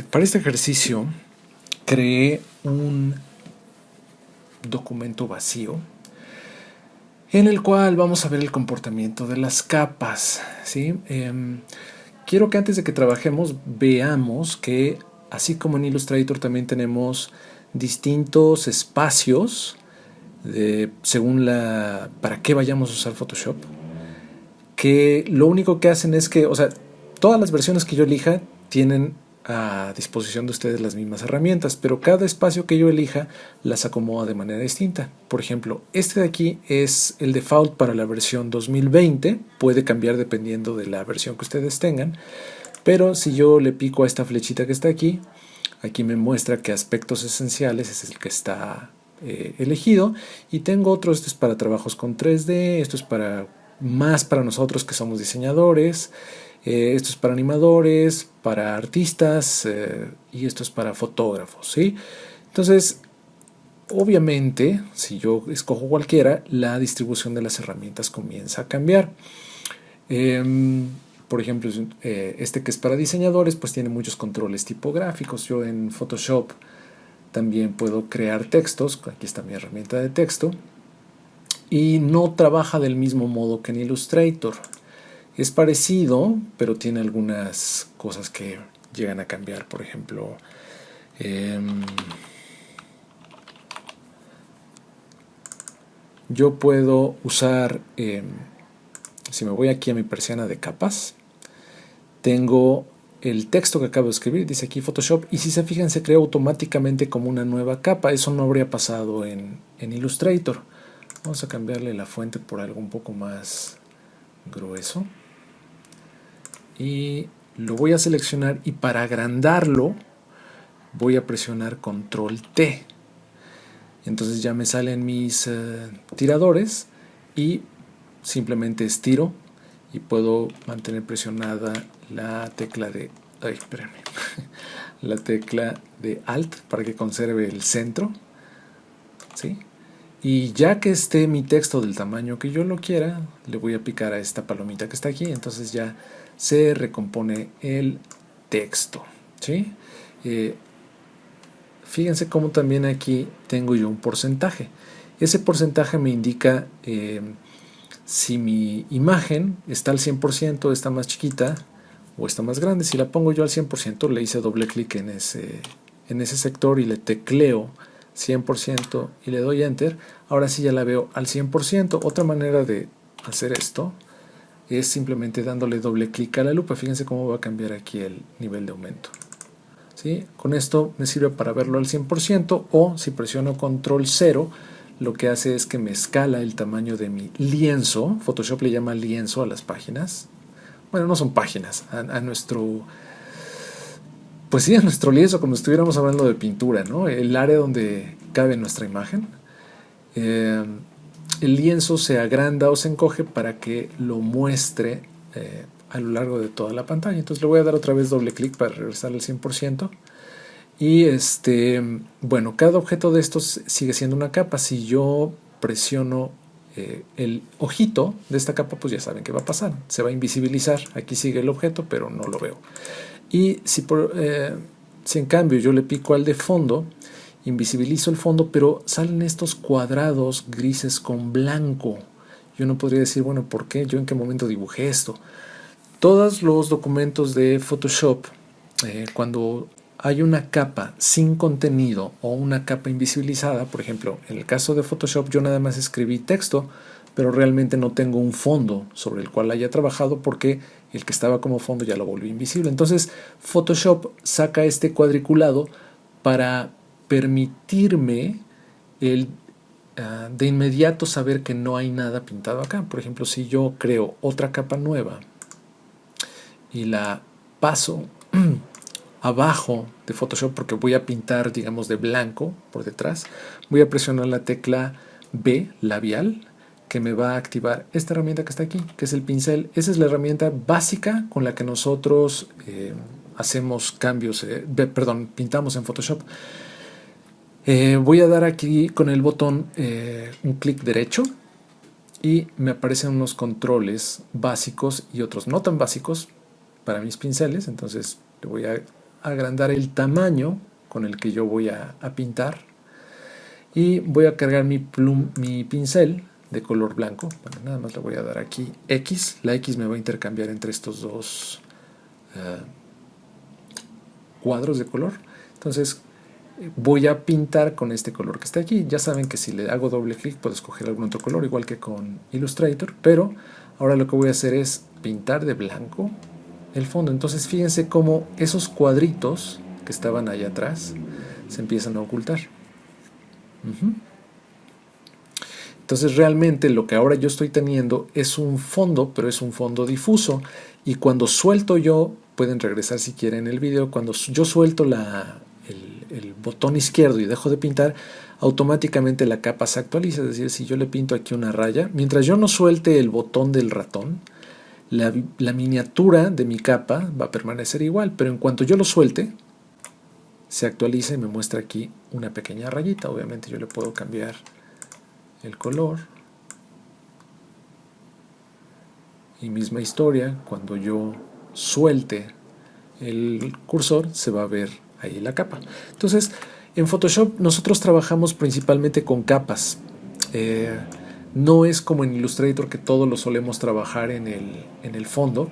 para este ejercicio creé un documento vacío en el cual vamos a ver el comportamiento de las capas, ¿sí? Quiero que antes de que trabajemos veamos que así como en Illustrator también tenemos distintos espacios según para qué vayamos a usar Photoshop, que lo único que hacen es que, o sea, todas las versiones que yo elija tienen a disposición de ustedes las mismas herramientas, pero cada espacio que yo elija las acomoda de manera distinta. Por ejemplo, este de aquí es el default para la versión 2020, puede cambiar dependiendo de la versión que ustedes tengan, pero si yo le pico a esta flechita que está aquí, aquí me muestra que aspectos esenciales es el que está elegido, y tengo otros. Esto es para trabajos con 3D, esto es más para nosotros que somos diseñadores, esto es para animadores, para artistas, y esto es para fotógrafos, ¿sí? Entonces, obviamente, si yo escojo cualquiera, la distribución de las herramientas comienza a cambiar. Por ejemplo, este que es para diseñadores, pues tiene muchos controles tipográficos. Yo en Photoshop también puedo crear textos. Aquí está mi herramienta de texto. Y no trabaja del mismo modo que en Illustrator. Es parecido, pero tiene algunas cosas que llegan a cambiar. Por ejemplo, yo puedo usar, si me voy aquí a mi persiana de capas, tengo el texto que acabo de escribir, dice aquí Photoshop, y si se fijan se crea automáticamente como una nueva capa. Eso no habría pasado en Illustrator. Vamos a cambiarle la fuente por algo un poco más grueso. Y lo voy a seleccionar, y para agrandarlo voy a presionar Control T. Entonces ya me salen mis tiradores, y simplemente estiro y puedo mantener presionada la tecla de la tecla de Alt para que conserve el centro, ¿sí? Y ya que esté mi texto del tamaño que yo lo quiera, le voy a picar a esta palomita que está aquí. Entonces ya se recompone el texto, ¿sí? Fíjense cómo también aquí tengo yo un porcentaje. Ese porcentaje me indica si mi imagen está al 100%, está más chiquita o está más grande. Si la pongo yo al 100%, le hice doble clic en ese sector y le tecleo 100% y le doy Enter. Ahora sí ya la veo al 100%. Otra manera de hacer esto es simplemente dándole doble clic a la lupa. Fíjense cómo va a cambiar aquí el nivel de aumento, ¿sí? Con esto me sirve para verlo al 100%, o si presiono Control 0, lo que hace es que me escala el tamaño de mi lienzo. Photoshop le llama lienzo a las páginas. Bueno, no son páginas, a nuestro... Pues sí, a nuestro lienzo, como si estuviéramos hablando de pintura, ¿no? El área donde cabe nuestra imagen. El lienzo se agranda o se encoge para que lo muestre a lo largo de toda la pantalla. Entonces le voy a dar otra vez doble clic para regresar al 100%. Y bueno, cada objeto de estos sigue siendo una capa. Si yo presiono el ojito de esta capa, pues ya saben qué va a pasar. Se va a invisibilizar. Aquí sigue el objeto, pero no lo veo. Y si en cambio yo le pico al de fondo, invisibilizo el fondo, pero salen estos cuadrados grises con blanco. Yo no podría decir, bueno, ¿por qué? ¿Yo en qué momento dibujé esto? Todos los documentos de Photoshop, cuando hay una capa sin contenido o una capa invisibilizada, por ejemplo, en el caso de Photoshop yo nada más escribí texto, pero realmente no tengo un fondo sobre el cual haya trabajado, porque el que estaba como fondo ya lo volví invisible. Entonces Photoshop saca este cuadriculado para permitirme de inmediato saber que no hay nada pintado acá. Por ejemplo, si yo creo otra capa nueva y la paso abajo de Photoshop, porque voy a pintar, digamos, de blanco por detrás, voy a presionar la tecla B, labial, que me va a activar esta herramienta que está aquí, que es el pincel. Esa es la herramienta básica con la que nosotros hacemos cambios, pintamos en Photoshop. Voy a dar aquí con el botón un clic derecho, y me aparecen unos controles básicos y otros no tan básicos para mis pinceles. Entonces le voy a agrandar el tamaño con el que yo voy a pintar y voy a cargar mi pincel de color blanco. Bueno, nada más le voy a dar aquí X. La X me va a intercambiar entre estos dos cuadros de color. Entonces voy a pintar con este color que está aquí. Ya saben que si le hago doble clic puedo escoger algún otro color, igual que con Illustrator, pero ahora lo que voy a hacer es pintar de blanco el fondo. Entonces fíjense cómo esos cuadritos que estaban allá atrás se empiezan a ocultar. Entonces realmente lo que ahora yo estoy teniendo es un fondo, pero es un fondo difuso, y cuando suelto yo, pueden regresar si quieren el video, cuando yo suelto el botón izquierdo y dejo de pintar, automáticamente la capa se actualiza. Es decir, si yo le pinto aquí una raya, mientras yo no suelte el botón del ratón, la miniatura de mi capa va a permanecer igual, pero en cuanto yo lo suelte, se actualiza y me muestra aquí una pequeña rayita. Obviamente yo le puedo cambiar el color. Y misma historia, cuando yo suelte el cursor, se va a ver ahí la capa. Entonces, en Photoshop nosotros trabajamos principalmente con capas. No es como en Illustrator, que todo lo solemos trabajar en el fondo,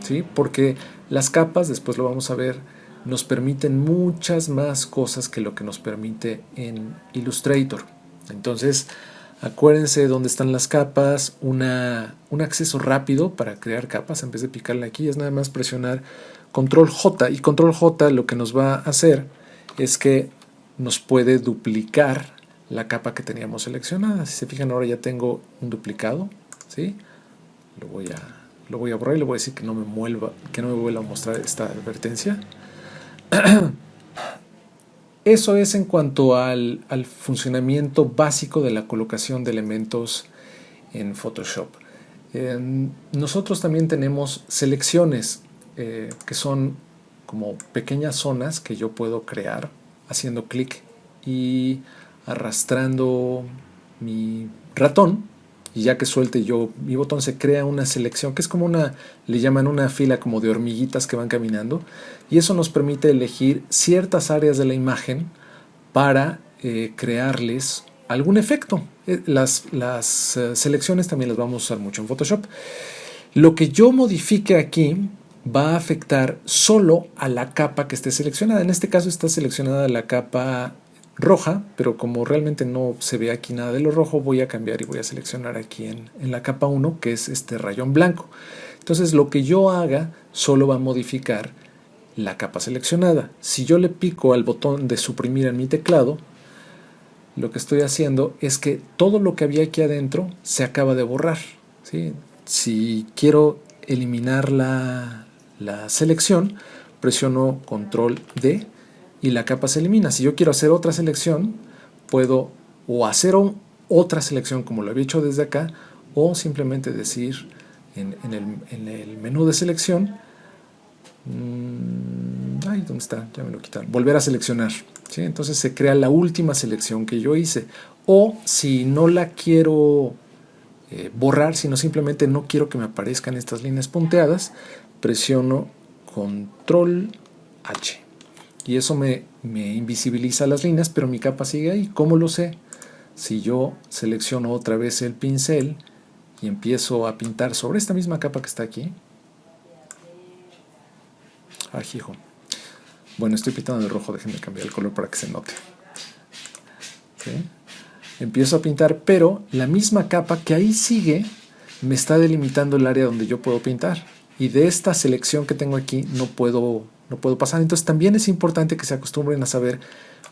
¿sí? Porque las capas, después lo vamos a ver, nos permiten muchas más cosas que lo que nos permite en Illustrator. Entonces, acuérdense dónde están las capas. Un acceso rápido para crear capas, en vez de picarle aquí, es nada más presionar Control J, y Control J lo que nos va a hacer es que nos puede duplicar la capa que teníamos seleccionada. Si se fijan, ahora ya tengo un duplicado, ¿sí? Lo voy a borrar y le voy a decir que no me vuelva a mostrar esta advertencia. Eso es en cuanto al funcionamiento básico de la colocación de elementos en Photoshop. Nosotros también tenemos selecciones que son como pequeñas zonas que yo puedo crear haciendo clic y arrastrando mi ratón, y ya que suelte yo mi botón, se crea una selección que es como le llaman una fila como de hormiguitas que van caminando, y eso nos permite elegir ciertas áreas de la imagen para crearles algún efecto. Las selecciones también las vamos a usar mucho en Photoshop. Lo que yo modifique aquí va a afectar solo a la capa que esté seleccionada. En este caso está seleccionada la capa roja, pero como realmente no se ve aquí nada de lo rojo, voy a cambiar y voy a seleccionar aquí en la capa 1, que es este rayón blanco. Entonces lo que yo haga solo va a modificar la capa seleccionada. Si yo le pico al botón de suprimir en mi teclado, lo que estoy haciendo es que todo lo que había aquí adentro se acaba de borrar, ¿sí? Si quiero eliminar la selección, presiono Control D y la capa se elimina. Si yo quiero hacer otra selección, puedo o hacer otra selección como lo había hecho desde acá, o simplemente decir en el menú de selección, ¿dónde está? Ya me lo quitaron. Volver a seleccionar, ¿sí? Entonces se crea la última selección que yo hice. O si no la quiero borrar, sino simplemente no quiero que me aparezcan estas líneas punteadas, presiono Control H. Y eso me invisibiliza las líneas, pero mi capa sigue ahí. ¿Cómo lo sé? Si yo selecciono otra vez el pincel y empiezo a pintar sobre esta misma capa que está aquí. Hijo. Bueno, estoy pintando de rojo, déjenme cambiar el color para que se note. ¿Sí? Empiezo a pintar, pero la misma capa que ahí sigue me está delimitando el área donde yo puedo pintar. Y de esta selección que tengo aquí no puedo pasar. Entonces también es importante que se acostumbren a saber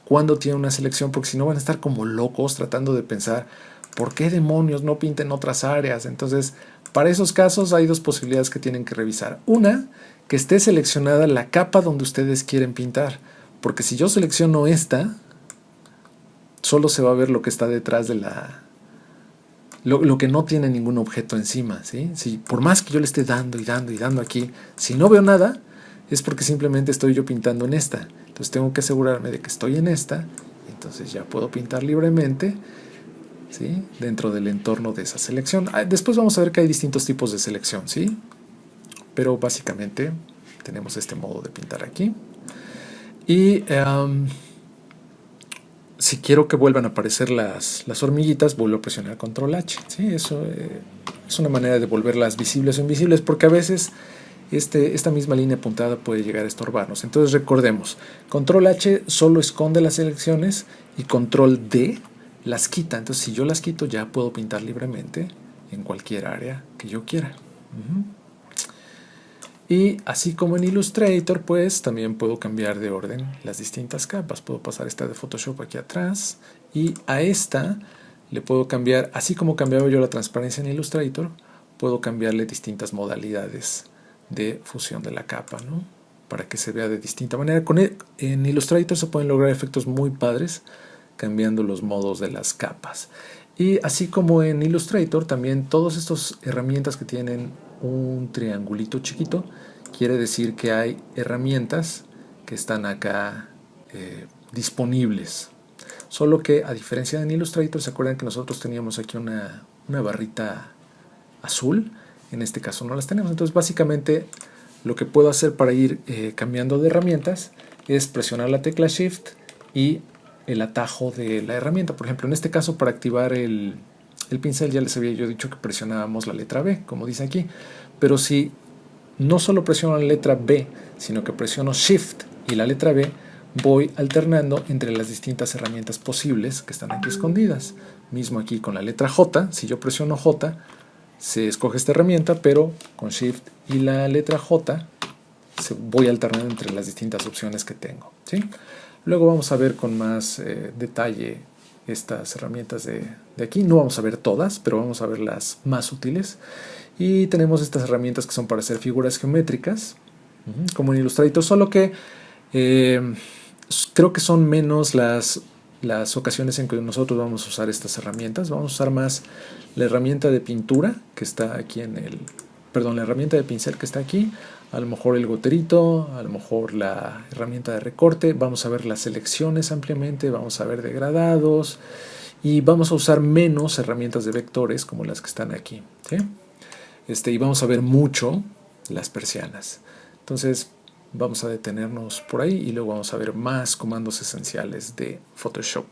cuándo tiene una selección, porque si no van a estar como locos tratando de pensar ¿por qué demonios no pinten otras áreas? Entonces, para esos casos hay dos posibilidades que tienen que revisar. Una, que esté seleccionada la capa donde ustedes quieren pintar, porque si yo selecciono esta, solo se va a ver lo que está detrás de lo que no tiene ningún objeto encima, ¿sí? Si por más que yo le esté dando y dando y dando aquí, si no veo nada, es porque simplemente estoy yo pintando en esta. Entonces tengo que asegurarme de que estoy en esta, entonces ya puedo pintar libremente, ¿sí? Dentro del entorno de esa selección. Después vamos a ver que hay distintos tipos de selección, ¿sí? Pero básicamente tenemos este modo de pintar aquí. Y si quiero que vuelvan a aparecer las hormiguitas, vuelvo a presionar Control H. ¿Sí? Eso es una manera de volverlas visibles o invisibles, porque a veces esta misma línea apuntada puede llegar a estorbarnos. Entonces recordemos, Control H solo esconde las selecciones y Control D las quita. Entonces si yo las quito ya puedo pintar libremente en cualquier área que yo quiera. Y así como en Illustrator, pues también puedo cambiar de orden las distintas capas. Puedo pasar esta de Photoshop aquí atrás y a esta le puedo cambiar, así como cambiaba yo la transparencia en Illustrator, puedo cambiarle distintas modalidades de fusión de la capa, ¿no? Para que se vea de distinta manera. En Illustrator se pueden lograr efectos muy padres cambiando los modos de las capas. Y así como en Illustrator, también todas estas herramientas que tienen un triangulito chiquito, quiere decir que hay herramientas que están acá disponibles. Solo que a diferencia de en Illustrator, ¿se acuerdan que nosotros teníamos aquí una barrita azul? En este caso no las tenemos. Entonces básicamente lo que puedo hacer para ir cambiando de herramientas es presionar la tecla Shift y el atajo de la herramienta. Por ejemplo, en este caso, para activar el pincel, ya les había yo dicho que presionábamos la letra B, como dice aquí. Pero si no solo presiono la letra B, sino que presiono Shift y la letra B, voy alternando entre las distintas herramientas posibles que están aquí escondidas. Mismo aquí con la letra J, si yo presiono J, se escoge esta herramienta, pero con Shift y la letra J voy alternando entre las distintas opciones que tengo, ¿sí? Luego vamos a ver con más detalle estas herramientas de aquí. No vamos a ver todas, pero vamos a ver las más útiles. Y tenemos estas herramientas que son para hacer figuras geométricas, como en Illustrator, solo que creo que son menos las ocasiones en que nosotros vamos a usar estas herramientas. Vamos a usar más la herramienta de pintura que está aquí la herramienta de pincel que está aquí, a lo mejor el goterito, a lo mejor la herramienta de recorte. Vamos a ver las selecciones ampliamente, vamos a ver degradados y vamos a usar menos herramientas de vectores como las que están aquí, ¿sí? Y vamos a ver mucho las persianas. Entonces vamos a detenernos por ahí y luego vamos a ver más comandos esenciales de Photoshop.